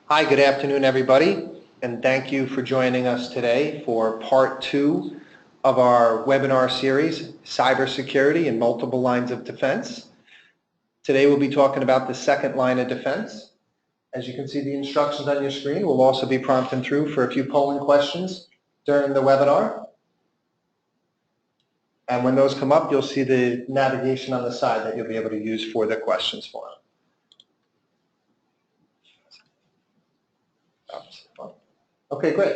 Hi, good afternoon, everybody, and thank you for joining us today for part 2 of our webinar series, Cybersecurity in Multiple Lines of Defense. Today we'll be talking about the second line of defense. As you can see the instructions on your screen, we'll also be prompting through for a few polling questions during the webinar. And when those come up, you'll see the navigation on the side that you'll be able to use for the questions for them. Okay, great.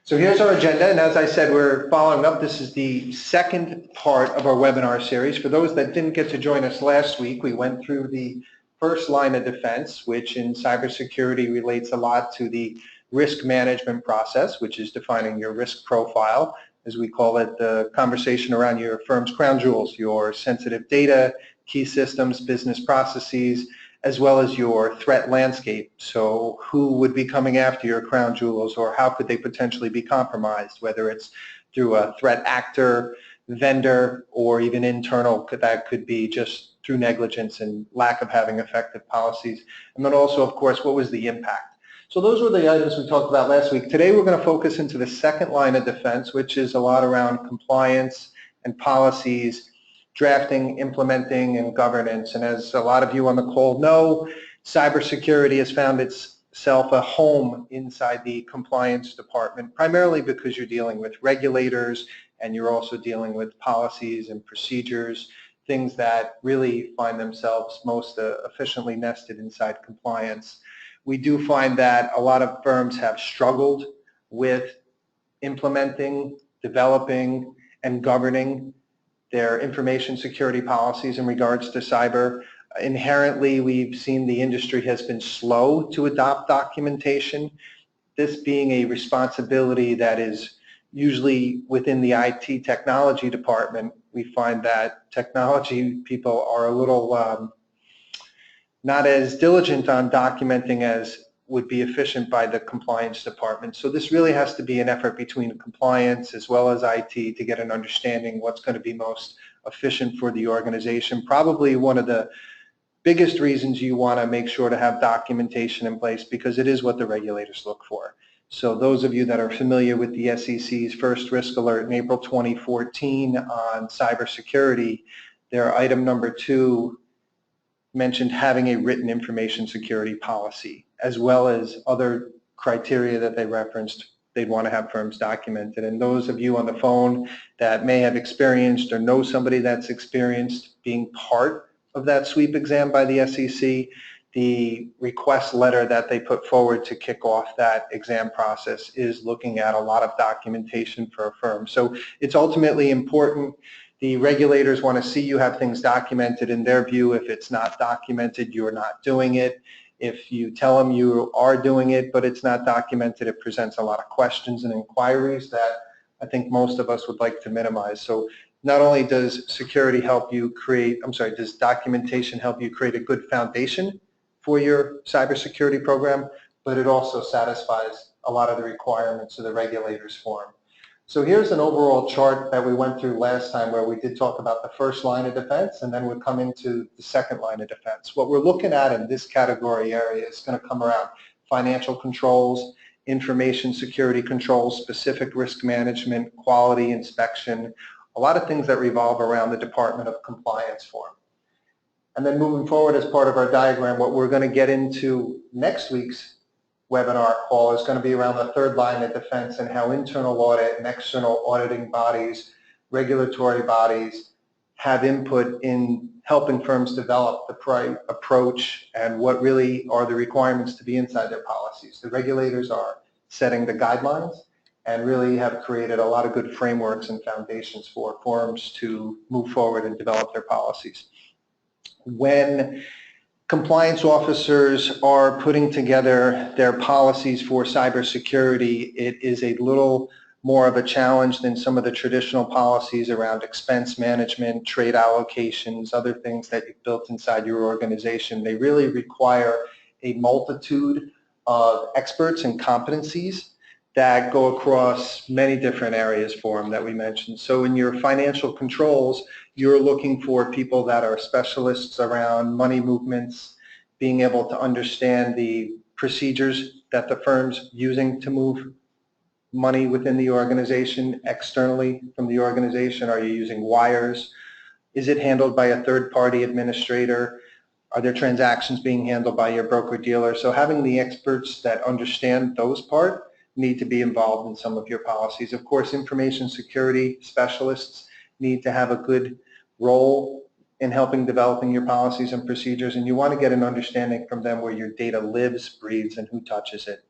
So here's our agenda, and as I said, we're following up. This is the second part of our webinar series. For those that didn't get to join us last week, we went through the first line of defense, which in cybersecurity relates a lot to the risk management process, which is defining your risk profile, as we call it, the conversation around your firm's crown jewels, your sensitive data, key systems, business processes, as well as your threat landscape. So who would be coming after your crown jewels, or how could they potentially be compromised, whether it's through a threat actor, vendor, or even internal. That could be just through negligence and lack of having effective policies. And then also, of course, what was the impact? So those were the items we talked about last week. Today we're going to focus into the second line of defense, which is a lot around compliance and policies, drafting, implementing, and governance. And as a lot of you on the call know, cybersecurity has found itself a home inside the compliance department, primarily because you're dealing with regulators and you're also dealing with policies and procedures, things that really find themselves most efficiently nested inside compliance. We do find that a lot of firms have struggled with implementing, developing, and governing their information security policies in regards to cyber. Inherently, we've seen the industry has been slow to adopt documentation, this being a responsibility that is usually within the IT technology department. We find that technology people are a little not as diligent on documenting as would be efficient by the compliance department. So this really has to be an effort between compliance as well as IT to get an understanding what's going to be most efficient for the organization. Probably one of the biggest reasons you want to make sure to have documentation in place, because it is what the regulators look for. So those of you that are familiar with the SEC's first risk alert in April 2014 on cybersecurity, their item number 2 mentioned having a written information security policy, as well as other criteria that they referenced they'd want to have firms documented. And those of you on the phone that may have experienced or know somebody that's experienced being part of that sweep exam by the SEC, the request letter that they put forward to kick off that exam process is looking at a lot of documentation for a firm. So it's ultimately important. The regulators want to see you have things documented. In their view, if it's not documented, you're not doing it. If you tell them you are doing it, but it's not documented, it presents a lot of questions and inquiries that I think most of us would like to minimize. So not only does security help you create, does documentation help you create a good foundation for your cybersecurity program, but it also satisfies a lot of the requirements of the regulators for them. So here's an overall chart that we went through last time where we did talk about the first line of defense, and then we'll come into the second line of defense. What we're looking at in this category area is going to come around financial controls, information security controls, specific risk management, quality inspection, a lot of things that revolve around the Department of Compliance form. And then moving forward as part of our diagram, what we're going to get into next week's webinar call is going to be around the third line of defense and how internal audit and external auditing bodies, regulatory bodies have input in helping firms develop the approach and what really are the requirements to be inside their policies. The regulators are setting the guidelines and really have created a lot of good frameworks and foundations for firms to move forward and develop their policies. When compliance officers are putting together their policies for cybersecurity, it is a little more of a challenge than some of the traditional policies around expense management, trade allocations, other things that you've built inside your organization. They really require a multitude of experts and competencies that go across many different areas for them that we mentioned. So in your financial controls, you're looking for people that are specialists around money movements, being able to understand the procedures that the firm's using to move money within the organization externally from the organization? Are you using wires? Is it handled by a third-party administrator? Are there transactions being handled by your broker-dealer? So having the experts that understand those parts need to be involved in some of your policies. Of course, information security specialists need to have a good role in helping developing your policies and procedures, and you want to get an understanding from them where your data lives, breathes, and who touches it.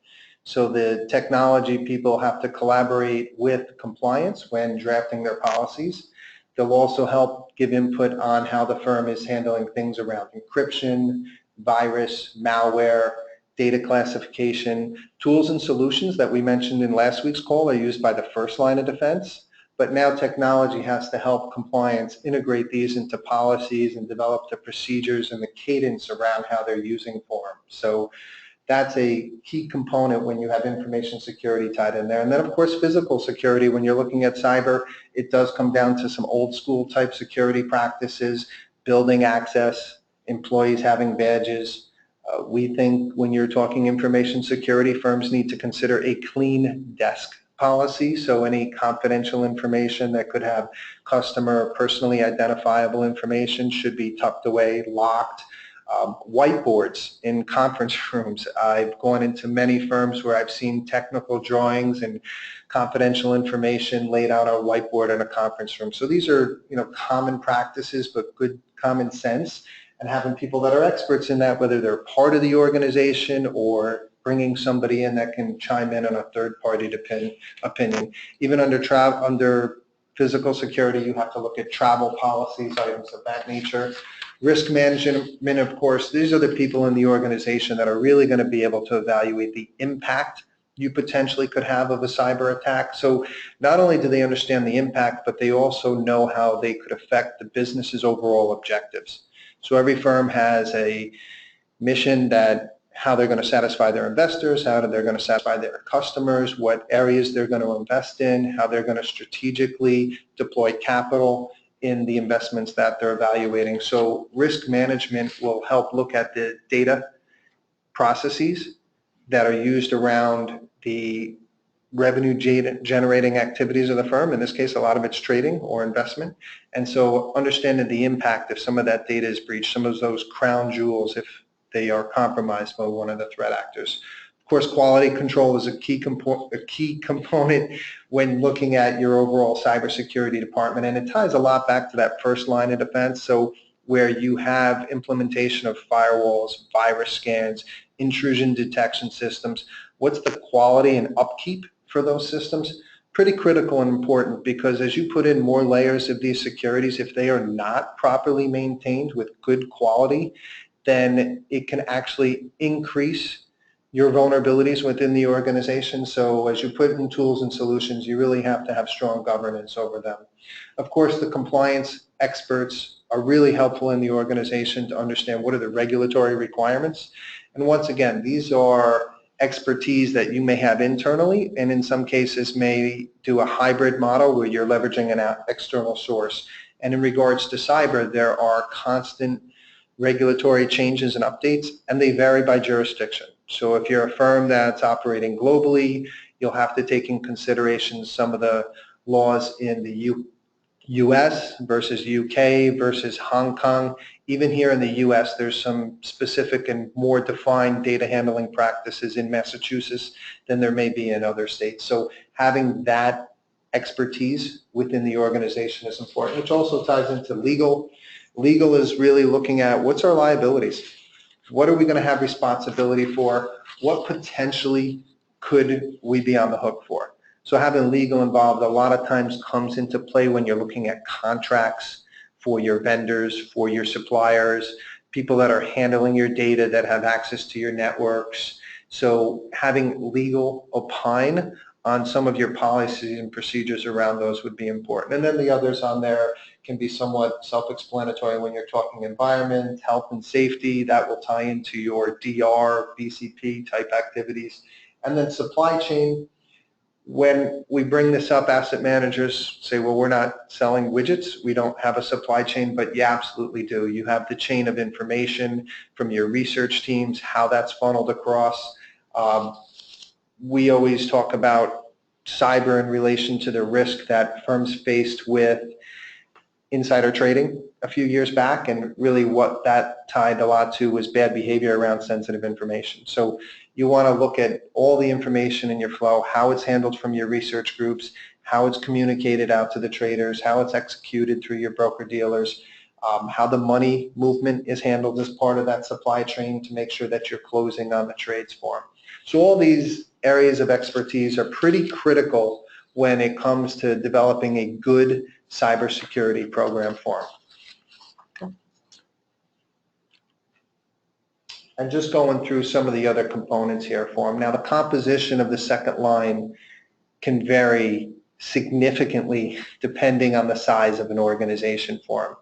So the technology people have to collaborate with compliance when drafting their policies. They'll also help give input on how the firm is handling things around encryption, virus, malware, data classification. Tools and solutions that we mentioned in last week's call are used by the first line of defense, but now technology has to help compliance integrate these into policies and develop the procedures and the cadence around how they're using form. So that's a key component when you have information security tied in there. And then, of course, physical security. When you're looking at cyber, it does come down to some old school type security practices, building access, employees having badges. We think when you're talking information security, firms need to consider a clean desk policy. So any confidential information that could have customer or personally identifiable information should be tucked away, locked. Whiteboards in conference rooms. I've gone into many firms where I've seen technical drawings and confidential information laid out on a whiteboard in a conference room. So these are, common practices, but good common sense, and having people that are experts in that, whether they're part of the organization or bringing somebody in that can chime in on a third-party opinion. Even under physical security, you have to look at travel policies, items of that nature. Risk management, of course, these are the people in the organization that are really going to be able to evaluate the impact you potentially could have of a cyber attack. So not only do they understand the impact, but they also know how they could affect the business's overall objectives. So every firm has a mission that how they're going to satisfy their investors, how they're going to satisfy their customers, what areas they're going to invest in, how they're going to strategically deploy capital in the investments that they're evaluating. So risk management will help look at the data processes that are used around the revenue generating activities of the firm. In this case, a lot of it's trading or investment. And so understanding the impact if some of that data is breached, some of those crown jewels if they are compromised by one of the threat actors. Of course, quality control is a key component when looking at your overall cybersecurity department, and it ties a lot back to that first line of defense. So where you have implementation of firewalls, virus scans, intrusion detection systems, what's the quality and upkeep for those systems? Pretty critical and important, because as you put in more layers of these securities, if they are not properly maintained with good quality, then it can actually increase your vulnerabilities within the organization. So as you put in tools and solutions, you really have to have strong governance over them. Of course, the compliance experts are really helpful in the organization to understand what are the regulatory requirements. And once again, these are expertise that you may have internally, and in some cases may do a hybrid model where you're leveraging an external source. And in regards to cyber, there are constant regulatory changes and updates, and they vary by jurisdiction. So if you're a firm that's operating globally, you'll have to take in consideration some of the laws in the US versus UK versus Hong Kong. Even here in the US, there's some specific and more defined data handling practices in Massachusetts than there may be in other states. So having that expertise within the organization is important, which also ties into legal. Legal is really looking at what's our liabilities? What are we going to have responsibility for? What potentially could we be on the hook for? So having legal involved a lot of times comes into play when you're looking at contracts for your vendors, for your suppliers, people that are handling your data that have access to your networks. So having legal opine on some of your policies and procedures around those would be important. And then the others on there can be somewhat self-explanatory when you're talking environment, health and safety. That will tie into your DR, BCP type activities. And then supply chain. When we bring this up, asset managers say, well, we're not selling widgets. We don't have a supply chain, but you absolutely do. You have the chain of information from your research teams, how that's funneled across. We always talk about cyber in relation to the risk that firms faced with insider trading a few years back, and really what that tied a lot to was bad behavior around sensitive information. So you want to look at all the information in your flow, how it's handled from your research groups, how it's communicated out to the traders, how it's executed through your broker-dealers, how the money movement is handled as part of that supply chain to make sure that you're closing on the trades for them. So all these areas of expertise are pretty critical when it comes to developing a good cybersecurity program for them. And just going through some of the other components here for them. Now, the composition of the second line can vary significantly depending on the size of an organization for them.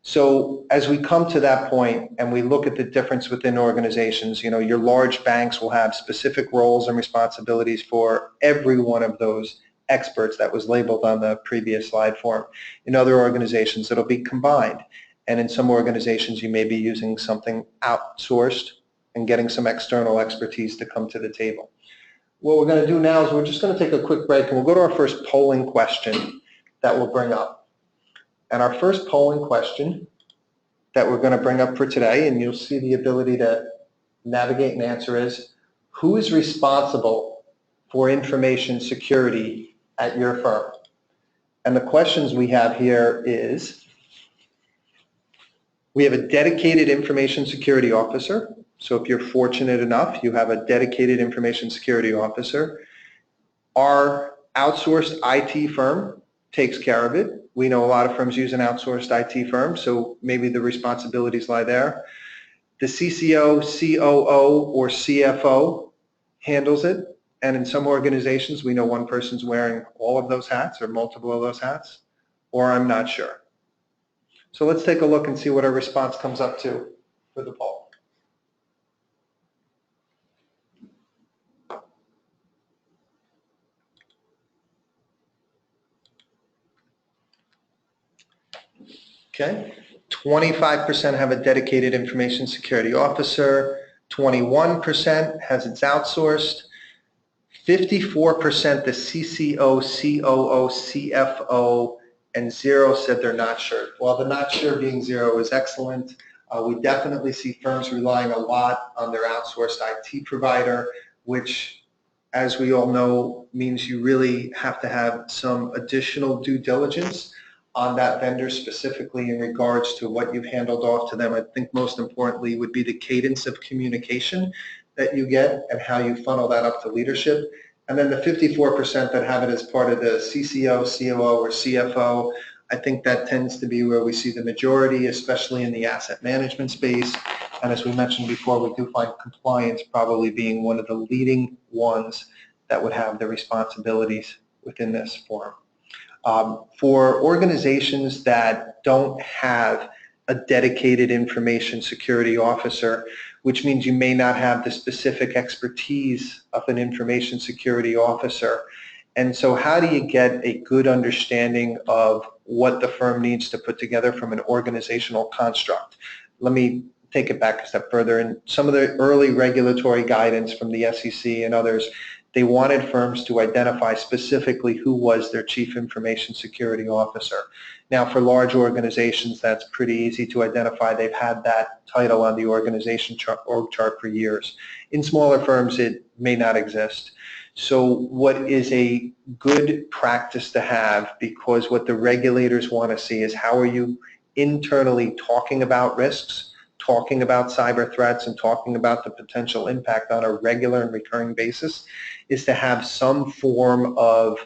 So as we come to that point and we look at the difference within organizations, you know, your large banks will have specific roles and responsibilities for every one of those experts that was labeled on the previous slide form. In other organizations, it'll be combined. And in some organizations, you may be using something outsourced and getting some external expertise to come to the table. What we're going to do now is we're just going to take a quick break and we'll go to our first polling question that we'll bring up. And our first polling question that we're going to bring up for today, and you'll see the ability to navigate and answer, is who is responsible for information security at your firm? And the questions we have here is, we have a dedicated information security officer. So if you're fortunate enough, you have a dedicated information security officer. Our outsourced IT firm takes care of it. We know a lot of firms use an outsourced IT firm, so maybe the responsibilities lie there. The CCO, COO, or CFO handles it. And in some organizations, we know one person's wearing all of those hats or multiple of those hats, or I'm not sure. So let's take a look and see what our response comes up to for the poll. Okay, 25% have a dedicated information security officer, 21% has it's outsourced, 54% the CCO, COO, CFO, and 0 said they're not sure. Well, the not sure being 0 is excellent. We definitely see firms relying a lot on their outsourced IT provider, which, as we all know, means you really have to have some additional due diligence on that vendor, specifically in regards to what you've handled off to them. I think most importantly would be the cadence of communication that you get and how you funnel that up to leadership. And then the 54% that have it as part of the CCO, COO, or CFO, I think that tends to be where we see the majority, especially in the asset management space. And as we mentioned before, we do find compliance probably being one of the leading ones that would have the responsibilities within this forum. For organizations that don't have a dedicated information security officer, which means you may not have the specific expertise of an information security officer. And so how do you get a good understanding of what the firm needs to put together from an organizational construct? Let me take it back a step further. In some of the early regulatory guidance from the SEC and others, they wanted firms to identify specifically who was their chief information security officer. Now, for large organizations, that's pretty easy to identify. They've had that title on the organization org chart for years. In smaller firms, it may not exist. So what is a good practice to have, because what the regulators want to see is how are you internally talking about risks, talking about cyber threats, and talking about the potential impact on a regular and recurring basis, is to have some form of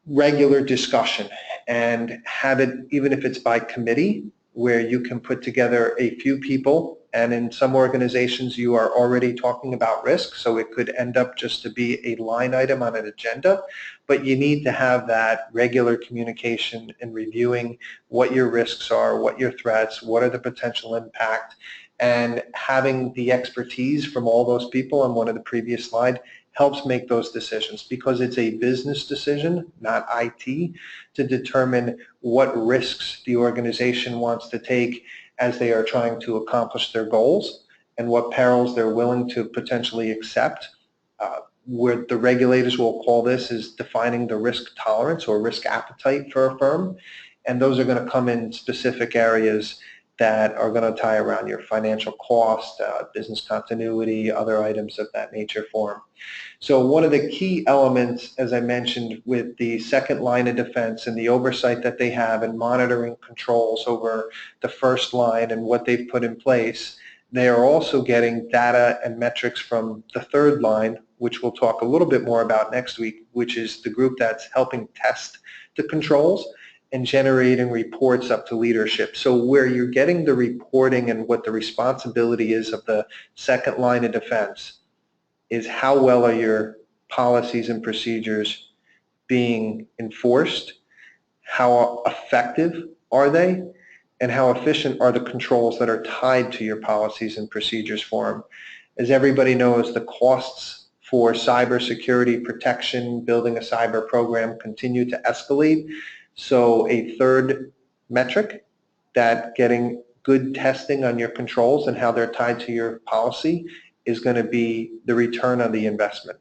regular discussion and have it, even if it's by committee, where you can put together a few people. And in some organizations, you are already talking about risk, so it could end up just to be a line item on an agenda. But you need to have that regular communication and reviewing what your risks are, what your threats, what are the potential impact, and having the expertise from all those people on one of the previous slides helps make those decisions, because it's a business decision, not IT, to determine what risks the organization wants to take as they are trying to accomplish their goals. and what perils they're willing to potentially accept. Where the regulators will call this is defining the risk tolerance or risk appetite for a firm, and those are going to come in specific areas that are going to tie around your financial cost, business continuity, other items of that nature for them. So one of the key elements, as I mentioned, with the second line of defense and the oversight that they have and monitoring controls over the first line and what they've put in place, they are also getting data and metrics from the third line, which we'll talk a little bit more about next week, which is the group that's helping test the controls and generating reports up to leadership. So where you're getting the reporting and what the responsibility is of the second line of defense is how well are your policies and procedures being enforced, how effective are they, and how efficient are the controls that are tied to your policies and procedures for them. As everybody knows, the costs for cybersecurity protection, building a cyber program continue to escalate. So a third metric, that getting good testing on your controls and how they're tied to your policy, is going to be the return on the investment.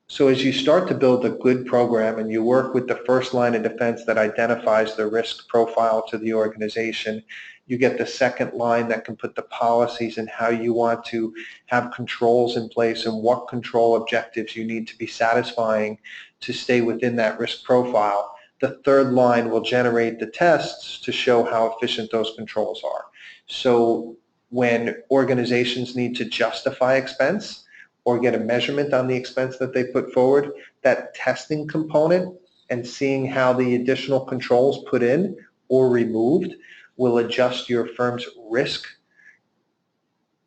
So as you start to build a good program and you work with the first line of defense that identifies the risk profile to the organization, you get the second line that can put the policies and how you want to have controls in place and what control objectives you need to be satisfying to stay within that risk profile. The third line will generate the tests to show how efficient those controls are. So when organizations need to justify expense or get a measurement on the expense that they put forward, that testing component and seeing how the additional controls put in or removed will adjust your firm's risk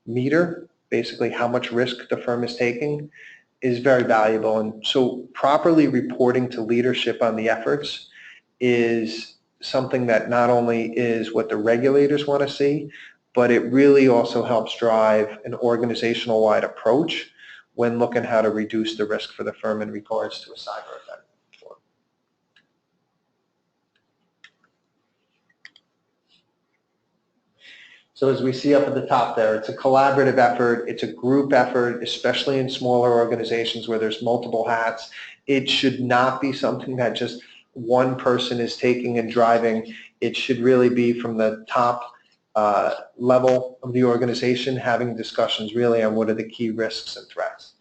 meter, basically how much risk the firm is taking, is very valuable. And so properly reporting to leadership on the efforts is something that not only is what the regulators want to see, but it really also helps drive an organizational-wide approach when looking how to reduce the risk for the firm in regards to a cyber event. So as we see up at the top there, it's a collaborative effort, it's a group effort, especially in smaller organizations where there's multiple hats. It should not be something that just one person is taking and driving. It should really be from the top level of the organization, having discussions really on what are the key risks and threats.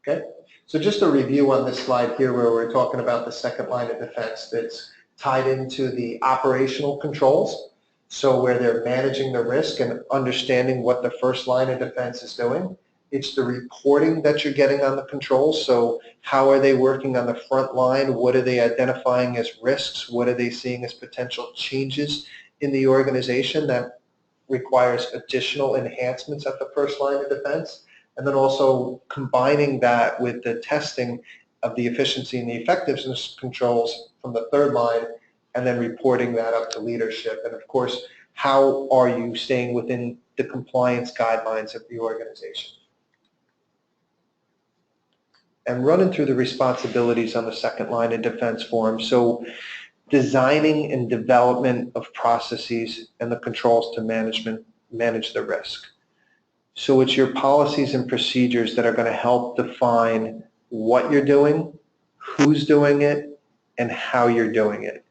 Okay, so just a review on this slide here where we're talking about the second line of defense that's tied into the operational controls. So where they're managing the risk and understanding what the first line of defense is doing. It's the reporting that you're getting on the controls. So how are they working on the front line? What are they identifying as risks? What are they seeing as potential changes in the organization that requires additional enhancements at the first line of defense? And then also combining that with the testing of the efficiency and the effectiveness controls from the third line, and then reporting that up to leadership. And of course, how are you staying within the compliance guidelines of the organization? And running through the responsibilities on the second line of defense form. So designing and development of processes and the controls to manage the risk. So it's your policies and procedures that are going to help define what you're doing, who's doing it, and how you're doing it.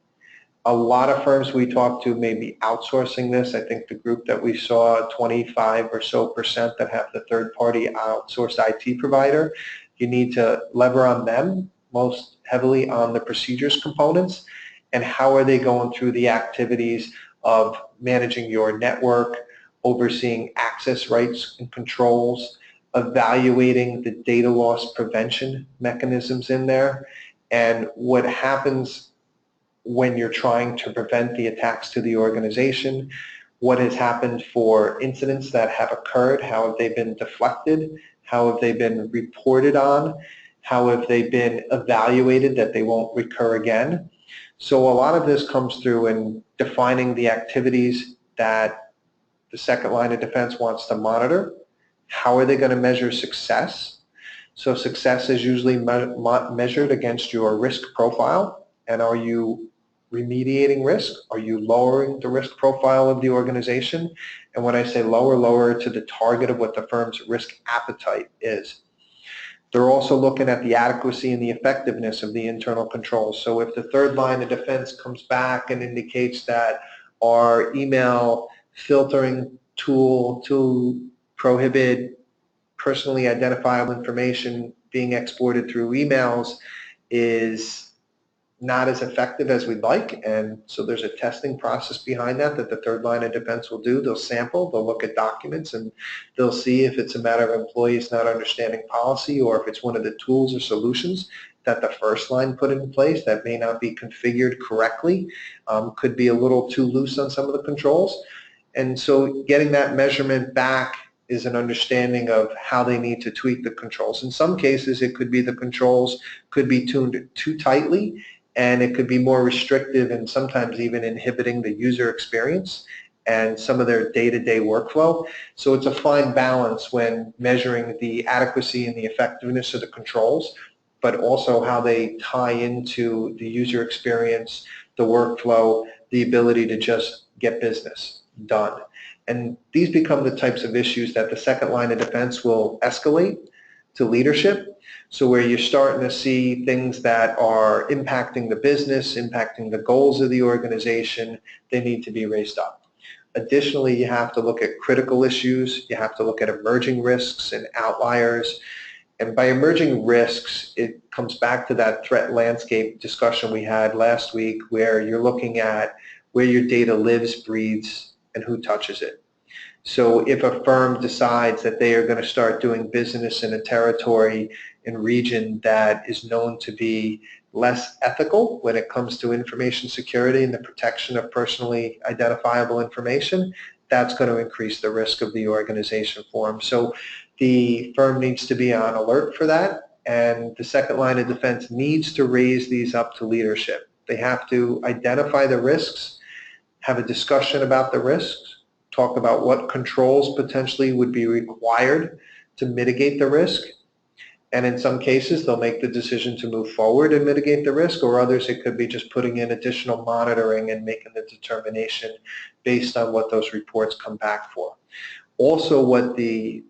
A lot of firms we talk to may be outsourcing this. I think the group that we saw, 25% or so that have the third-party outsourced IT provider, you need to lever on them most heavily on the procedures components and how are they going through the activities of managing your network, overseeing access rights and controls, evaluating the data loss prevention mechanisms in there, and what happens when you're trying to prevent the attacks to the organization, what has happened for incidents that have occurred, how have they been deflected, how have they been reported on, how have they been evaluated that they won't recur again. So a lot of this comes through in defining the activities that the second line of defense wants to monitor. How are they going to measure success? So success is usually measured against your risk profile, and are you remediating risk? Are you lowering the risk profile of the organization? And when I say lower to the target of what the firm's risk appetite is. They're also looking at the adequacy and the effectiveness of the internal controls. So if the third line of defense comes back and indicates that our email filtering tool to prohibit personally identifiable information being exported through emails is not as effective as we'd like, and so there's a testing process behind that the third line of defense will do. They'll sample, they'll look at documents, and they'll see if it's a matter of employees not understanding policy or if it's one of the tools or solutions that the first line put in place that may not be configured correctly, could be a little too loose on some of the controls. And so getting that measurement back is an understanding of how they need to tweak the controls. In some cases, it could be the controls could be tuned too tightly, and it could be more restrictive and sometimes even inhibiting the user experience and some of their day-to-day workflow. So it's a fine balance when measuring the adequacy and the effectiveness of the controls, but also how they tie into the user experience, the workflow, the ability to just get business done. And these become the types of issues that the second line of defense will escalate to leadership. So where you're starting to see things that are impacting the business, impacting the goals of the organization, they need to be raised up. Additionally, you have to look at critical issues. You have to look at emerging risks and outliers. And by emerging risks, it comes back to that threat landscape discussion we had last week, where you're looking at where your data lives, breathes, and who touches it. So if a firm decides that they are going to start doing business in a territory and region that is known to be less ethical when it comes to information security and the protection of personally identifiable information, that's going to increase the risk of the organization for them. So the firm needs to be on alert for that, and the second line of defense needs to raise these up to leadership. They have to identify the risks, have a discussion about the risks, talk about what controls potentially would be required to mitigate the risk. And in some cases, they'll make the decision to move forward and mitigate the risk, or others it could be just putting in additional monitoring and making the determination based on what those reports come back for. Also, what the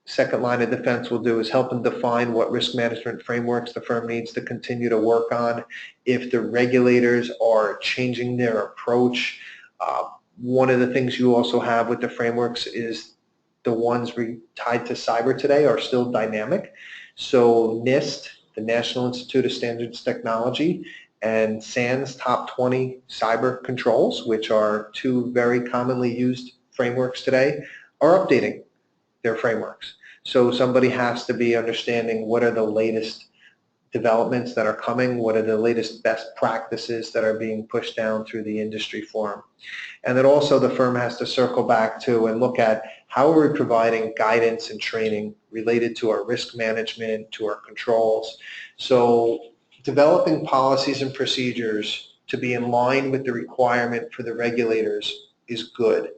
second line of defense will do is help them define what risk management frameworks the firm needs to continue to work on. If the regulators are changing their approach, one of the things you also have with the frameworks is the ones tied to cyber today are still dynamic. So NIST, the National Institute of Standards Technology, and SANS Top 20 Cyber Controls, which are two very commonly used frameworks today, are updating their frameworks. So somebody has to be understanding what are the latest developments that are coming, what are the latest best practices that are being pushed down through the industry forum. And then also the firm has to circle back to and look at how are we providing guidance and training related to our risk management, to our controls. So developing policies and procedures to be in line with the requirement for the regulators is good.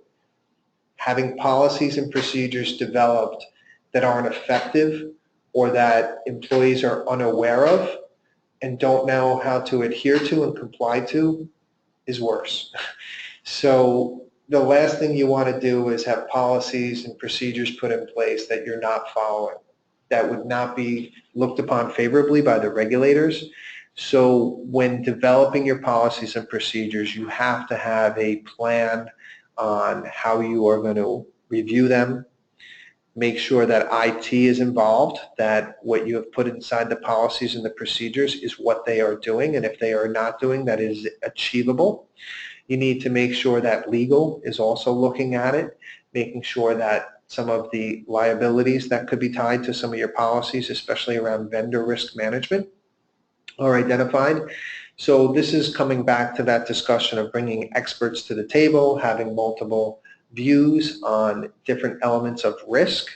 Having policies and procedures developed that aren't effective or that employees are unaware of and don't know how to adhere to and comply to is worse. So the last thing you want to do is have policies and procedures put in place that you're not following, that would not be looked upon favorably by the regulators. So when developing your policies and procedures, you have to have a plan on how you are going to review them. Make sure that IT is involved, that what you have put inside the policies and the procedures is what they are doing, and if they are not doing, that is achievable. You need to make sure that legal is also looking at it, making sure that some of the liabilities that could be tied to some of your policies, especially around vendor risk management, are identified. So this is coming back to that discussion of bringing experts to the table, having multiple views on different elements of risk,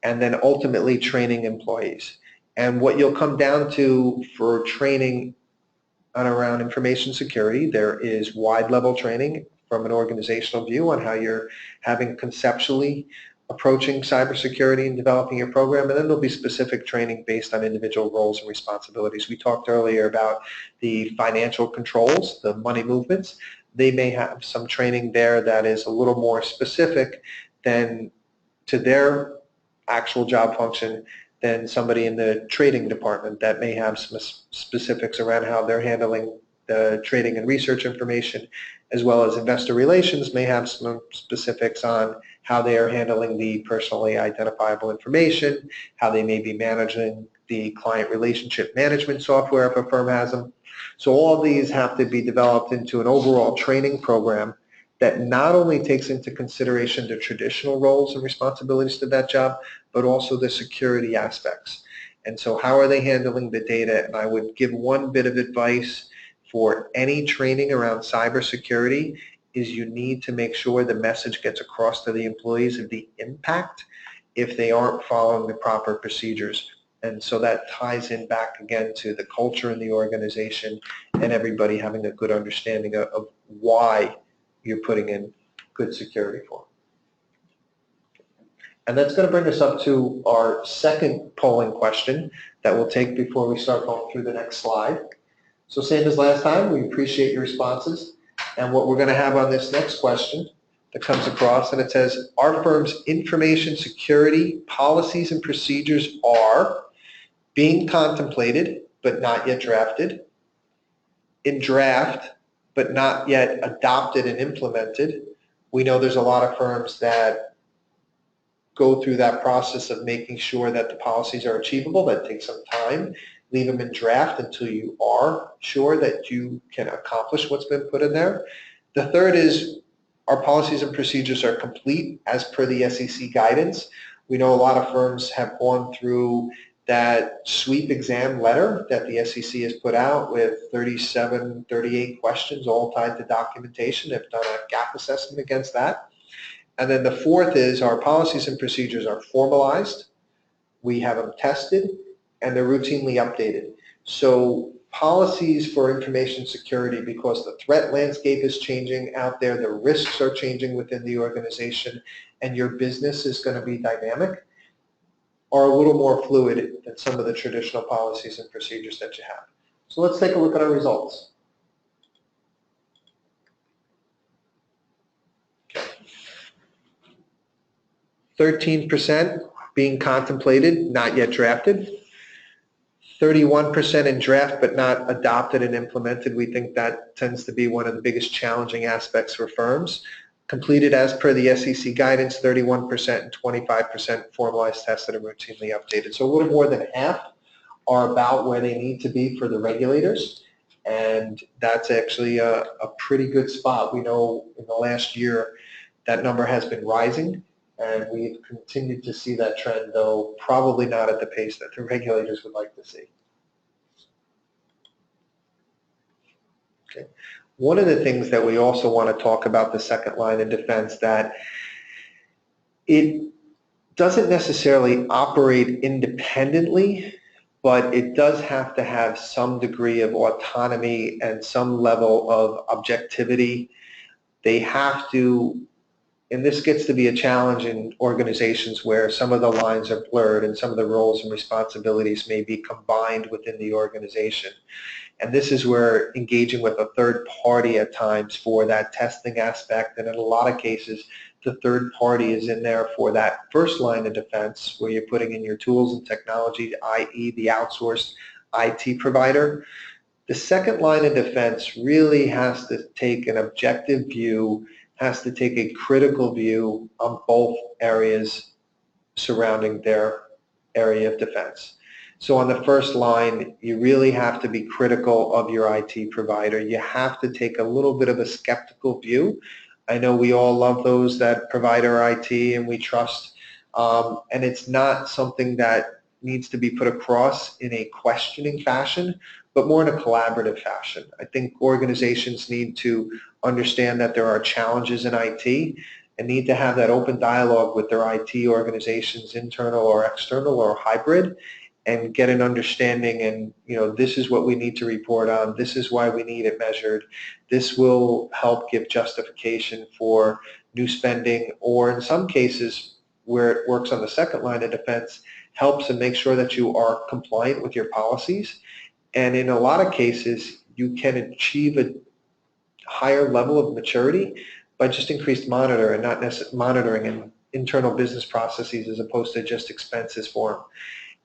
and then ultimately training employees. And what you'll come down to for training on around information security, there is wide level training from an organizational view on how you're having conceptually approaching cybersecurity and developing your program, and then there'll be specific training based on individual roles and responsibilities. We talked earlier about the financial controls, the money movements. They may have some training there that is a little more specific than to their actual job function than somebody in the trading department that may have some specifics around how they're handling the trading and research information, as well as investor relations may have some specifics on how they are handling the personally identifiable information, how they may be managing the client relationship management software if a firm has them. So all of these have to be developed into an overall training program that not only takes into consideration the traditional roles and responsibilities to that job, but also the security aspects. And so how are they handling the data? And I would give one bit of advice for any training around cybersecurity is you need to make sure the message gets across to the employees of the impact if they aren't following the proper procedures. And so that ties in back again to the culture in the organization and everybody having a good understanding of why you're putting in good security for. And that's going to bring us up to our second polling question that we'll take before we start going through the next slide. So same as last time, we appreciate your responses. And what we're going to have on this next question that comes across, and it says, our firm's information security policies and procedures are being contemplated but not yet drafted, in draft but not yet adopted and implemented. We know there's a lot of firms that go through that process of making sure that the policies are achievable. That takes some time. Leave them in draft until you are sure that you can accomplish what's been put in there. The third is our policies and procedures are complete as per the SEC guidance. We know a lot of firms have gone through that sweep exam letter that the SEC has put out with 37, 38 questions all tied to documentation. They've done a gap assessment against that. And then the fourth is our policies and procedures are formalized. We have them tested and they're routinely updated. So policies for information security, because the threat landscape is changing out there, the risks are changing within the organization, and your business is going to be dynamic, are a little more fluid than some of the traditional policies and procedures that you have. So let's take a look at our results. 13% being contemplated, not yet drafted. 31% in draft but not adopted and implemented. We think that tends to be one of the biggest challenging aspects for firms. Completed as per the SEC guidance, 31% and 25% formalized, tested, and routinely updated. So a little more than half are about where they need to be for the regulators, and that's actually a pretty good spot. We know in the last year that number has been rising, and we've continued to see that trend, though probably not at the pace that the regulators would like to see. Okay. One of the things that we also want to talk about the second line of defense, that it doesn't necessarily operate independently, but it does have to have some degree of autonomy and some level of objectivity. They have to, and this gets to be a challenge in organizations where some of the lines are blurred and some of the roles and responsibilities may be combined within the organization. And this is where engaging with a third party at times for that testing aspect, and in a lot of cases, the third party is in there for that first line of defense where you're putting in your tools and technology, i.e. the outsourced IT provider. The second line of defense really has to take an objective view, has to take a critical view on both areas surrounding their area of defense. So on the first line, you really have to be critical of your IT provider. You have to take a little bit of a skeptical view. I know we all love those that provide our IT and we trust, and it's not something that needs to be put across in a questioning fashion, but more in a collaborative fashion. I think organizations need to understand that there are challenges in IT and need to have that open dialogue with their IT organizations, internal or external or hybrid, and get an understanding, and this is what we need to report on, this is why we need it measured, this will help give justification for new spending, or in some cases where it works on the second line of defense, helps and makes sure that you are compliant with your policies. And in a lot of cases, you can achieve a higher level of maturity by just increased monitoring and internal business processes as opposed to just expenses for them.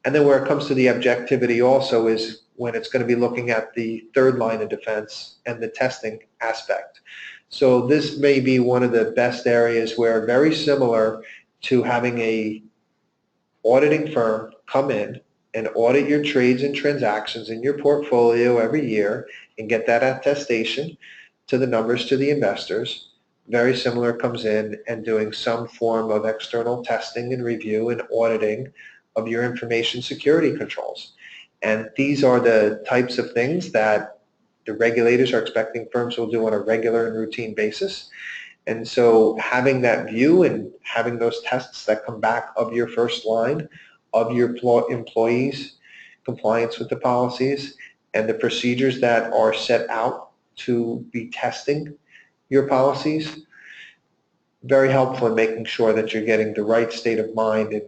And then where it comes to the objectivity also is when it's going to be looking at the third line of defense and the testing aspect. So this may be one of the best areas where, very similar to having a auditing firm come in and audit your trades and transactions in your portfolio every year and get that attestation to the numbers to the investors, very similar comes in and doing some form of external testing and review and auditing of your information security controls. And these are the types of things that the regulators are expecting firms will do on a regular and routine basis. And so having that view and having those tests that come back of your first line, of your employees' compliance with the policies, and the procedures that are set out to be testing your policies, very helpful in making sure that you're getting the right state of mind and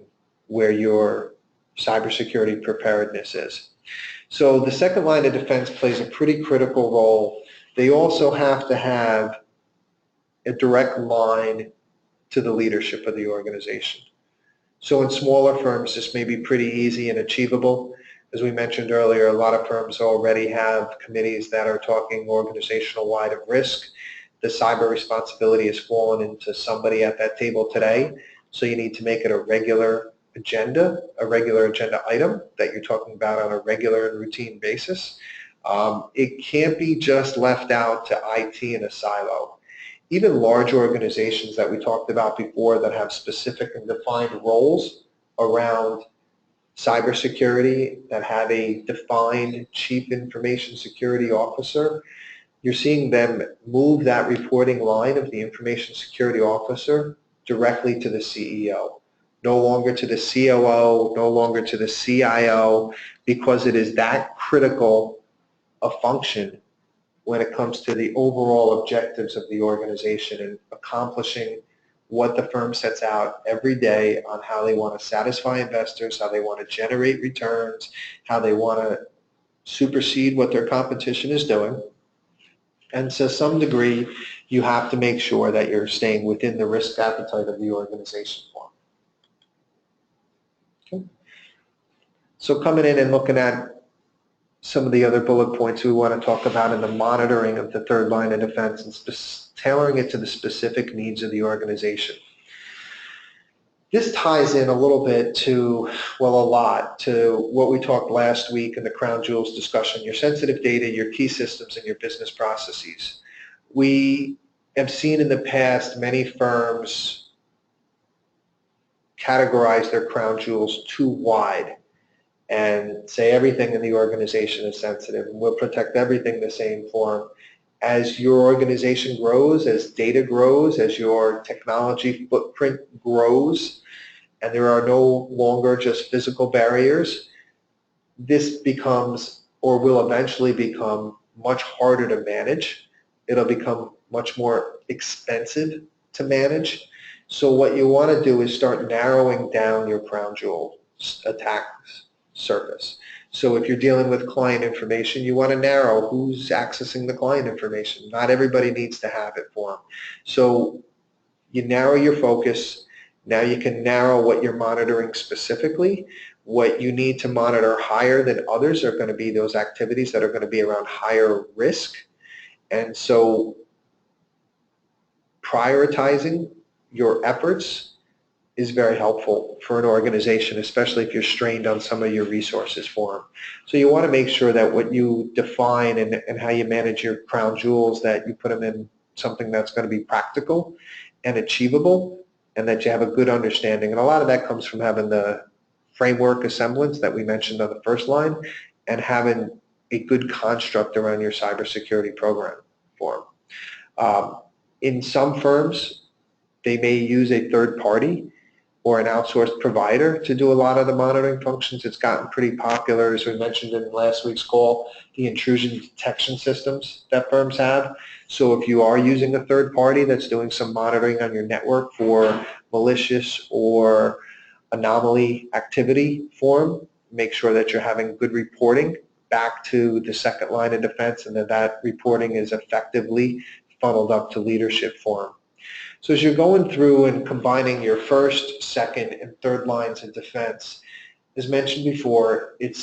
where your cybersecurity preparedness is. So the second line of defense plays a pretty critical role. They also have to have a direct line to the leadership of the organization. So in smaller firms, this may be pretty easy and achievable. As we mentioned earlier, a lot of firms already have committees that are talking organizational-wide of risk. The cyber responsibility has fallen into somebody at that table today, so you need to make it a regular agenda item that you're talking about on a regular and routine basis. It can't be just left out to IT in a silo. Even large organizations that we talked about before that have specific and defined roles around cybersecurity, that have a defined chief information security officer, you're seeing them move that reporting line of the information security officer directly to the CEO. No longer to the COO, no longer to the CIO, because it is that critical a function when it comes to the overall objectives of the organization and accomplishing what the firm sets out every day on how they want to satisfy investors, how they want to generate returns, how they want to supersede what their competition is doing. And to some degree, you have to make sure that you're staying within the risk appetite of the organization. Okay. So coming in and looking at some of the other bullet points we want to talk about in the monitoring of the third line of defense and tailoring it to the specific needs of the organization. This ties in a little bit to, well, a lot, to what we talked last week in the crown jewels discussion, your sensitive data, your key systems, and your business processes. We have seen in the past many firms categorize their crown jewels too wide and say everything in the organization is sensitive and we'll protect everything the same for them. As your organization grows, as data grows, as your technology footprint grows, and there are no longer just physical barriers, this becomes, or will eventually become, much harder to manage. It'll become much more expensive to manage. So what you want to do is start narrowing down your crown jewel attack surface. So if you're dealing with client information, you want to narrow who's accessing the client information. Not everybody needs to have it for them. So you narrow your focus. Now you can narrow what you're monitoring specifically. What you need to monitor higher than others are going to be those activities that are going to be around higher risk. And so prioritizing your efforts is very helpful for an organization, especially if you're strained on some of your resources for them. So you want to make sure that what you define and how you manage your crown jewels, that you put them in something that's going to be practical and achievable, and that you have a good understanding. And a lot of that comes from having the framework assemblance that we mentioned on the first line and having a good construct around your cybersecurity program for them. In some firms, they may use a third party or an outsourced provider to do a lot of the monitoring functions. It's gotten pretty popular, as we mentioned in last week's call, the intrusion detection systems that firms have. So if you are using a third party that's doing some monitoring on your network for malicious or anomaly activity form, make sure that you're having good reporting back to the second line of defense, and that reporting is effectively funneled up to leadership form. So as you're going through and combining your first, second, and third lines of defense, as mentioned before, it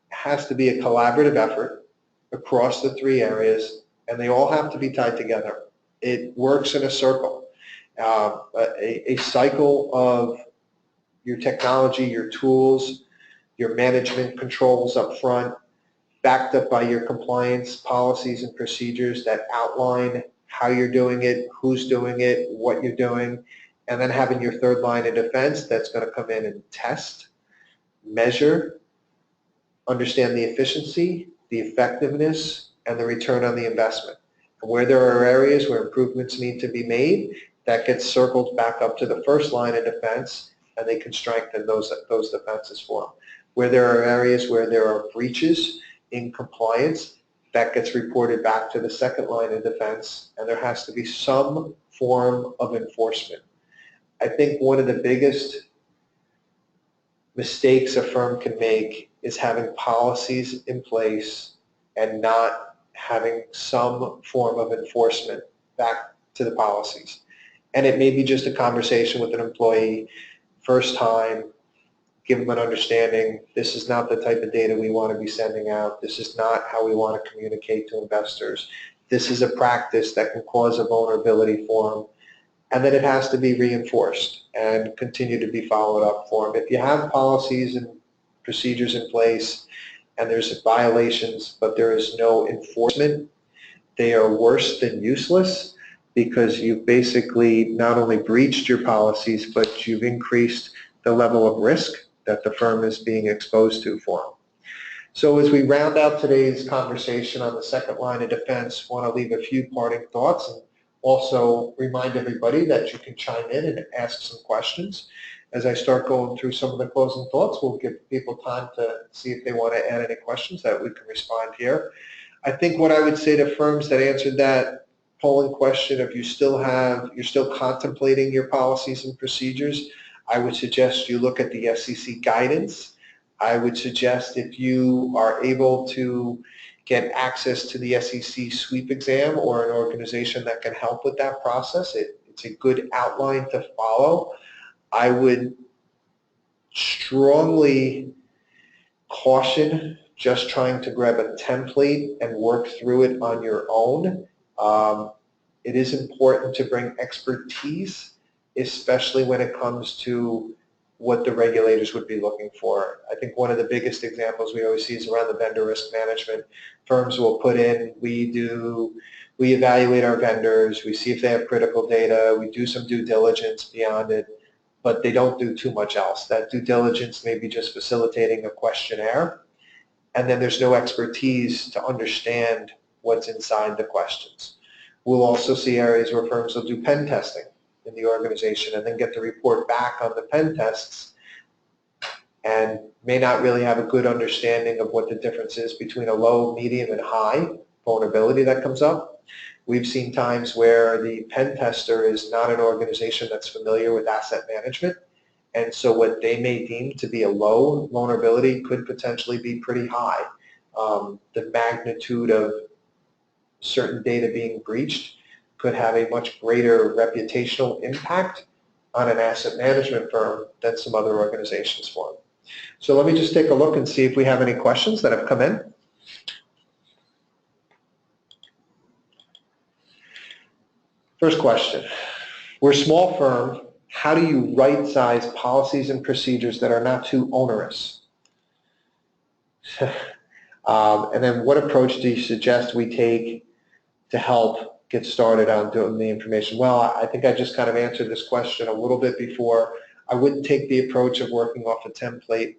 has to be a collaborative effort across the three areas, and they all have to be tied together. It works in a circle, a cycle of your technology, your tools, your management controls up front, backed up by your compliance policies and procedures that outline how you're doing it, who's doing it, what you're doing, and then having your third line of defense that's going to come in and test, measure, understand the efficiency, the effectiveness, and the return on the investment. And where there are areas where improvements need to be made, that gets circled back up to the first line of defense, and they can strengthen those defenses for them. Where there are areas where there are breaches in compliance, that gets reported back to the second line of defense, and there has to be some form of enforcement. I think one of the biggest mistakes a firm can make is having policies in place and not having some form of enforcement back to the policies. And it may be just a conversation with an employee, first time, give them an understanding, this is not the type of data we want to be sending out. This is not how we want to communicate to investors. This is a practice that can cause a vulnerability for them. And then it has to be reinforced and continue to be followed up for them. If you have policies and procedures in place and there's violations, but there is no enforcement, they are worse than useless, because you've basically not only breached your policies, but you've increased the level of risk that the firm is being exposed to for them. So as we round out today's conversation on the second line of defense, I want to leave a few parting thoughts and also remind everybody that you can chime in and ask some questions. As I start going through some of the closing thoughts, we'll give people time to see if they want to add any questions that we can respond here. I think what I would say to firms that answered that polling question, if you're still contemplating your policies and procedures, I would suggest you look at the SEC guidance. I would suggest if you are able to get access to the SEC sweep exam or an organization that can help with that process, it's a good outline to follow. I would strongly caution just trying to grab a template and work through it on your own. It is important to bring expertise, especially when it comes to what the regulators would be looking for. I think one of the biggest examples we always see is around the vendor risk management. Firms will put in, we evaluate our vendors, we see if they have critical data, we do some due diligence beyond it, but they don't do too much else. That due diligence may be just facilitating a questionnaire, and then there's no expertise to understand what's inside the questions. We'll also see areas where firms will do pen testing in the organization and then get the report back on the pen tests and may not really have a good understanding of what the difference is between a low, medium, and high vulnerability that comes up. We've seen times where the pen tester is not an organization that's familiar with asset management, and so what they may deem to be a low vulnerability could potentially be pretty high. The magnitude of certain data being breached could have a much greater reputational impact on an asset management firm than some other organizations for them. So let me just take a look and see if we have any questions that have come in. First question, we're a small firm. How do you right-size policies and procedures that are not too onerous? And then what approach do you suggest we take to help get started on doing the information? Well, I think I just kind of answered this question a little bit before. I wouldn't take the approach of working off a template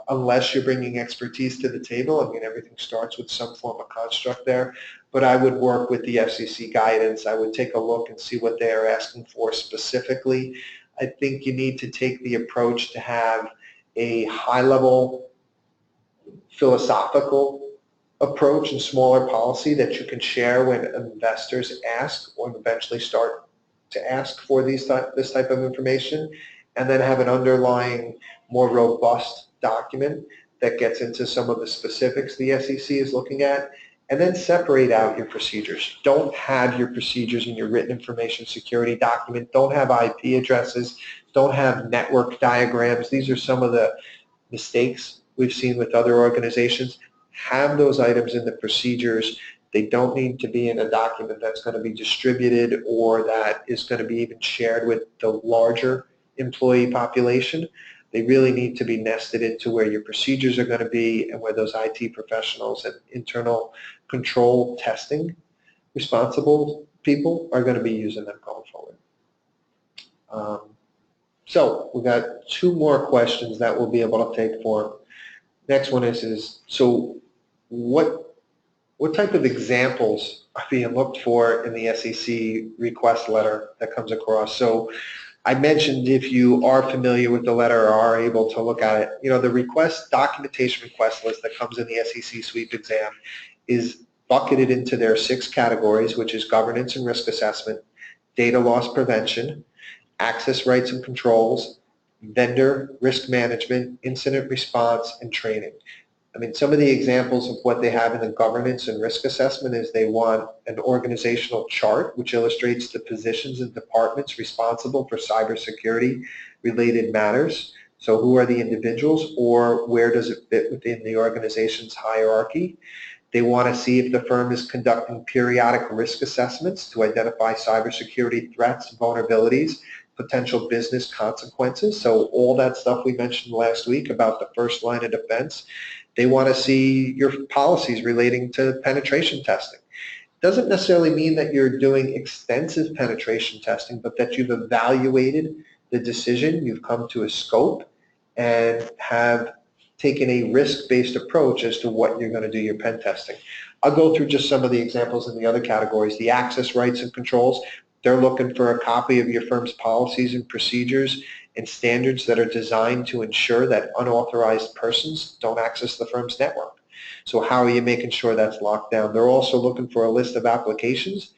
unless you're bringing expertise to the table. I mean, everything starts with some form of construct there, but I would work with the SEC guidance. I would take a look and see what they are asking for specifically. I think you need to take the approach to have a high-level philosophical approach and smaller policy that you can share when investors ask or eventually start to ask for this type of information, and then have an underlying more robust document that gets into some of the specifics the SEC is looking at, and then separate out your procedures. Don't have your procedures in your written information security document. Don't have IP addresses. Don't have network diagrams. These are some of the mistakes we've seen with other organizations. Have those items in the procedures. They don't need to be in a document that's going to be distributed or that is going to be even shared with the larger employee population. They really need to be nested into where your procedures are going to be and where those IT professionals and internal control testing responsible people are going to be using them going forward. So we've got two more questions that we'll be able to take for. Next one is so what type of examples are being looked for in the SEC request letter that comes across? So I mentioned, if you are familiar with the letter or are able to look at it, the documentation request list that comes in the SEC sweep exam is bucketed into their 6 categories, which is governance and risk assessment, data loss prevention, access rights and controls, vendor risk management, incident response, and training. I mean, some of the examples of what they have in the governance and risk assessment is they want an organizational chart which illustrates the positions and departments responsible for cybersecurity related matters. So who are the individuals, or where does it fit within the organization's hierarchy? They want to see if the firm is conducting periodic risk assessments to identify cybersecurity threats, vulnerabilities, potential business consequences. So all that stuff we mentioned last week about the first line of defense. They want to see your policies relating to penetration testing. It doesn't necessarily mean that you're doing extensive penetration testing, but that you've evaluated the decision, you've come to a scope, and have taken a risk-based approach as to what you're going to do your pen testing. I'll go through just some of the examples in the other categories. The access rights and controls, they're looking for a copy of your firm's policies and procedures and standards that are designed to ensure that unauthorized persons don't access the firm's network. So how are you making sure that's locked down? They're also looking for a list of applications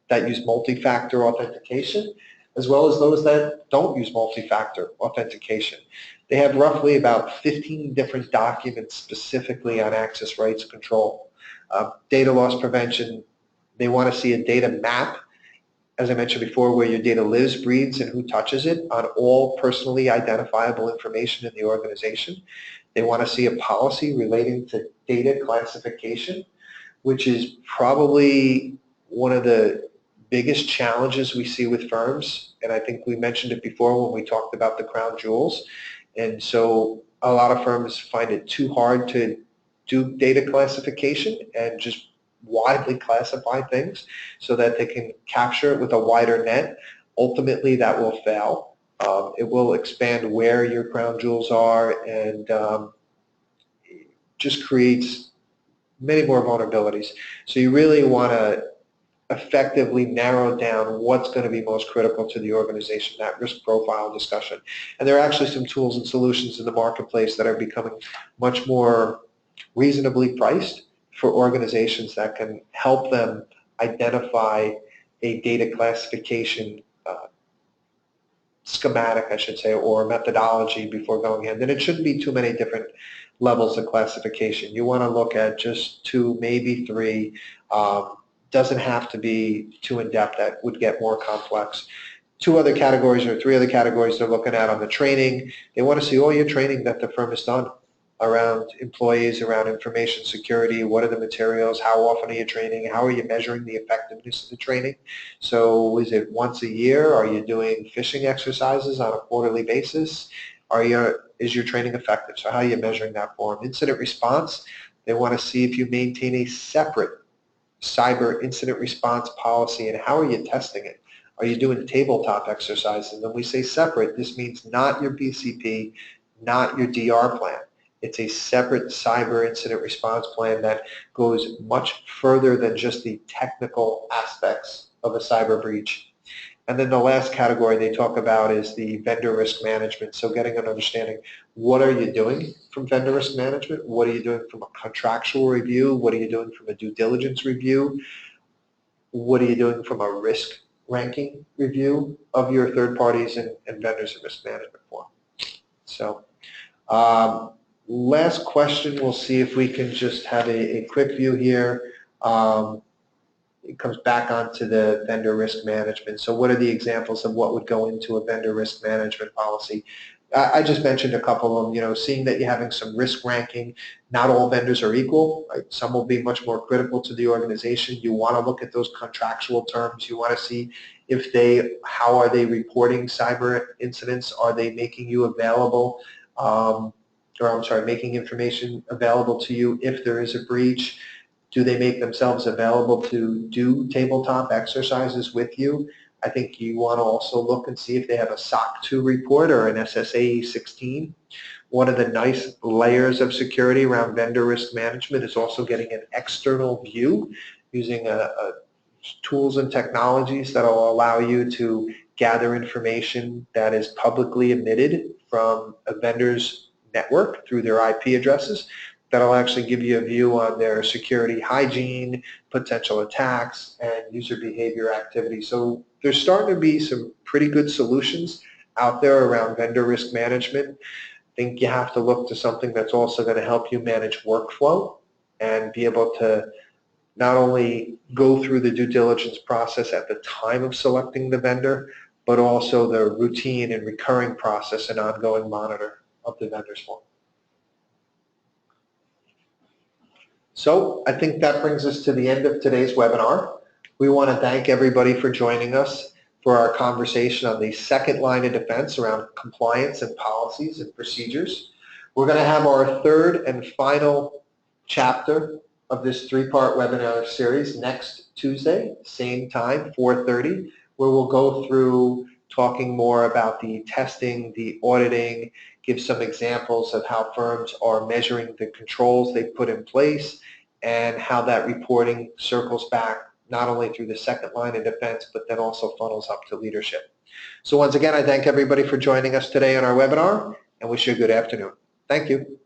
that use multi-factor authentication, as well as those that don't use multi-factor authentication. They have roughly about 15 different documents specifically on access rights control. Data loss prevention, they want to see a data map, as I mentioned before, where your data lives, breathes, and who touches it on all personally identifiable information in the organization. They want to see a policy relating to data classification, which is probably one of the biggest challenges we see with firms. And I think we mentioned it before when we talked about the crown jewels. And so a lot of firms find it too hard to do data classification and just widely classify things so that they can capture it with a wider net. Ultimately, that will fail. It will expand where your crown jewels are, and just creates many more vulnerabilities. So you really want to effectively narrow down what's going to be most critical to the organization, that risk profile discussion. And there are actually some tools and solutions in the marketplace that are becoming much more reasonably priced for organizations that can help them identify a data classification schematic, I should say, or methodology before going in. And it shouldn't be too many different levels of classification. You want to look at just 2, maybe 3. Doesn't have to be too in-depth. That would get more complex. 2 other categories or 3 other categories they're looking at on the training. They want to see all your training that the firm has done around employees, around information security. What are the materials? How often are you training? How are you measuring the effectiveness of the training? So is it once a year? Are you doing phishing exercises on a quarterly basis? Is your training effective? So how are you measuring that for them? Incident response, they want to see if you maintain a separate cyber incident response policy, and how are you testing it? Are you doing tabletop exercises? And when we say separate, this means not your BCP, not your DR plan. It's a separate cyber incident response plan that goes much further than just the technical aspects of a cyber breach. And then the last category they talk about is the vendor risk management. So getting an understanding, what are you doing from vendor risk management? What are you doing from a contractual review? What are you doing from a due diligence review? What are you doing from a risk ranking review of your third parties and vendors in risk management form? So last question, we'll see if we can just have a quick view here. It comes back onto the vendor risk management. So what are the examples of what would go into a vendor risk management policy? I just mentioned a couple of them, seeing that you're having some risk ranking. Not all vendors are equal, right? Some will be much more critical to the organization. You want to look at those contractual terms. You want to see how are they reporting cyber incidents? Are they making you available, making information available to you if there is a breach? Do they make themselves available to do tabletop exercises with you? I think you want to also look and see if they have a SOC 2 report or an SSA 16. One of the nice layers of security around vendor risk management is also getting an external view using tools and technologies that will allow you to gather information that is publicly emitted from a vendor's network through their IP addresses. That'll actually give you a view on their security hygiene, potential attacks, and user behavior activity. So there's starting to be some pretty good solutions out there around vendor risk management. I think you have to look to something that's also going to help you manage workflow and be able to not only go through the due diligence process at the time of selecting the vendor, but also the routine and recurring process and ongoing monitor of the vendor's form. So I think that brings us to the end of today's webinar. We want to thank everybody for joining us for our conversation on the second line of defense around compliance and policies and procedures. We're going to have our third and final chapter of this three-part webinar series next Tuesday, same time, 4:30, where we'll go through talking more about the testing, the auditing, give some examples of how firms are measuring the controls they put in place and how that reporting circles back not only through the second line of defense, but then also funnels up to leadership. So once again, I thank everybody for joining us today on our webinar and wish you a good afternoon. Thank you.